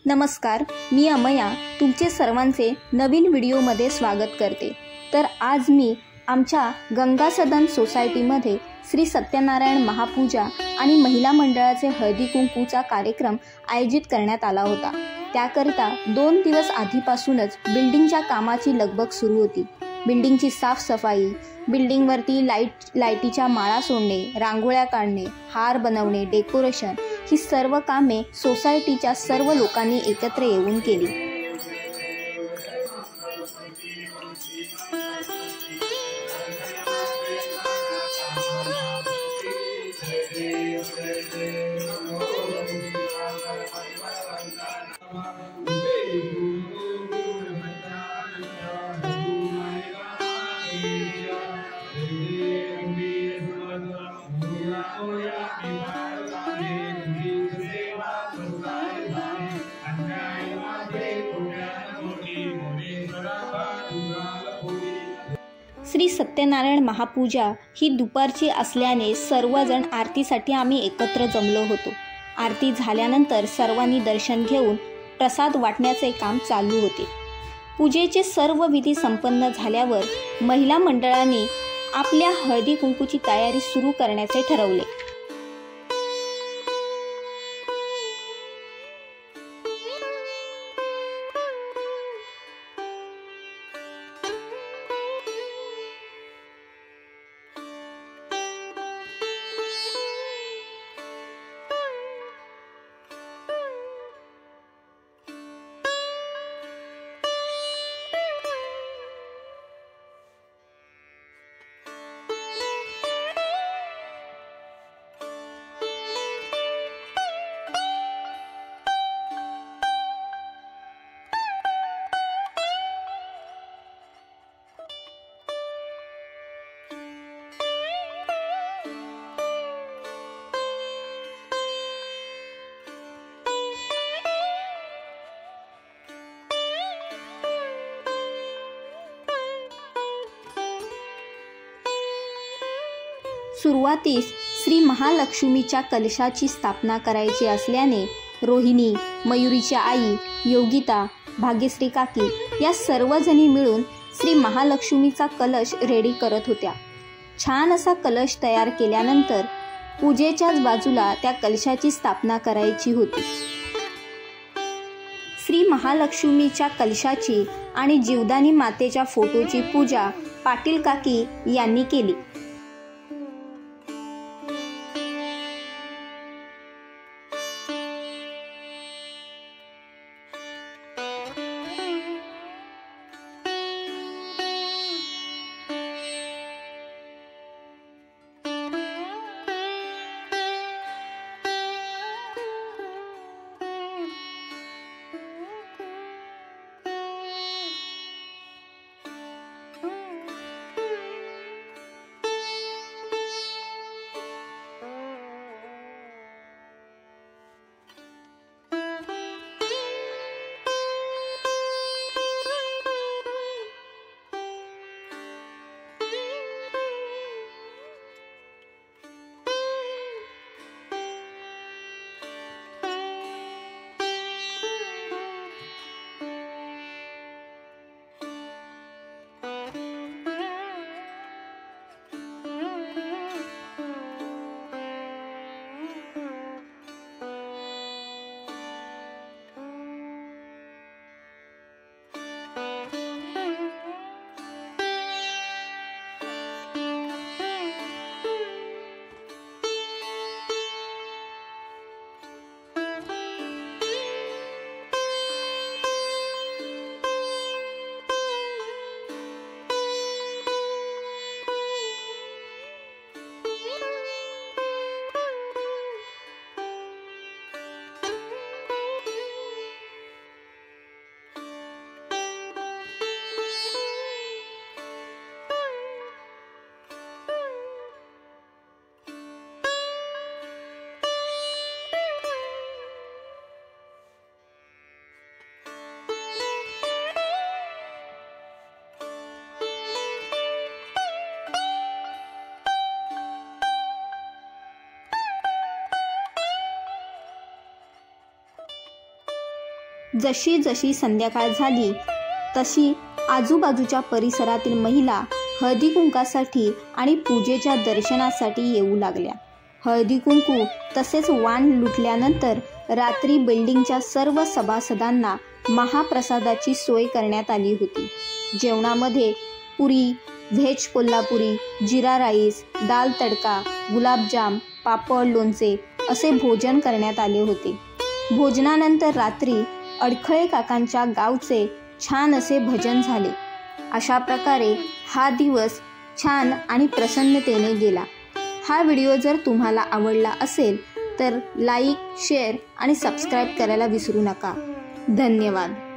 नमस्कार, मी अमया तुमचे सर्वांचे नवीन व्हिडिओमध्ये स्वागत करते। तर आज मी आमच्या गंगा सदन सोसायटीमध्ये श्री सत्यनारायण महापूजा आणि महिला मंडळाचे हळदी कुंकूचा कार्यक्रम आयोजित करण्यात आला होता। त्याकरिता 2 दिवस आधीपासूनच बिल्डिंगच्या कामाची लगबग सुरू होती। बिल्डिंगची साफसफाई, बिल्डिंगवरती लाईटीच्या माळा सोडणे, रांगोळ्या काढणे, हार बनवणे, डेकोरेशन ही सर्व कामे सोसायटीच्या सर्व लोकांनी एकत्र येऊन केली। श्री सत्यनारायण महापूजा ही दुपारची असल्याने सर्वजण आरतीसाठी आम्ही एकत्र जमलो होतो। आरती झाल्यानंतर सर्वांनी दर्शन घेऊन प्रसाद वाटण्याचे काम चालू होते। पूजेचे सर्व विधी संपन्न झाल्यावर महिला मंडळाने आपल्या हळदी कुंकूची तयारी सुरू करण्याचे ठरवले। सुरुवातीस श्री महालक्ष्मीच्या कलशाची स्थापना करायची असल्याने रोहिणी, मयुरीच्या आई, योगिता, भाग्यश्री काकी या सर्वजणी मिळून श्री महालक्ष्मीचा कलश रेडी करत होत्या। छान असा कलश तयार केल्यानंतर पूजेच्याच बाजूला त्या कलशाची स्थापना करायची होती। श्री महालक्ष्मीच्या कलशाची आणि जीवदानी मातेच्या फोटोची पूजा पाटील काकी यांनी केली। जशी जशी संध्याकाळ झाली तशी आजूबाजूच्या परिसरातील महिला हळदी कुंकासाठी आणि पूजेच्या दर्शनासाठी येऊ लागल्या. हळदी कुंकू तसेच वाण लुटल्यानंतर रात्री बिल्डिंगच्या सर्व सभासदांना महाप्रसादाची सोय करण्यात आली होती. जेवणामध्ये पुरी, व्हेज कोल्हापुरी, जिरा राईस, दाल तडका, गुलाबजाम, पापड, लोणचे असे भोजन करण्यात आले होते. भोजनानंतर रात्री अडखळे काकांच्या गावचे छान असे भजन झाले. अशा प्रकारे हा दिवस छान आणि प्रसन्नतेने गेला. हा व्हिडिओ जर तुम्हाला आवडला असेल तर लाईक, शेअर आणि सबस्क्राईब करायला विसरू नका. धन्यवाद.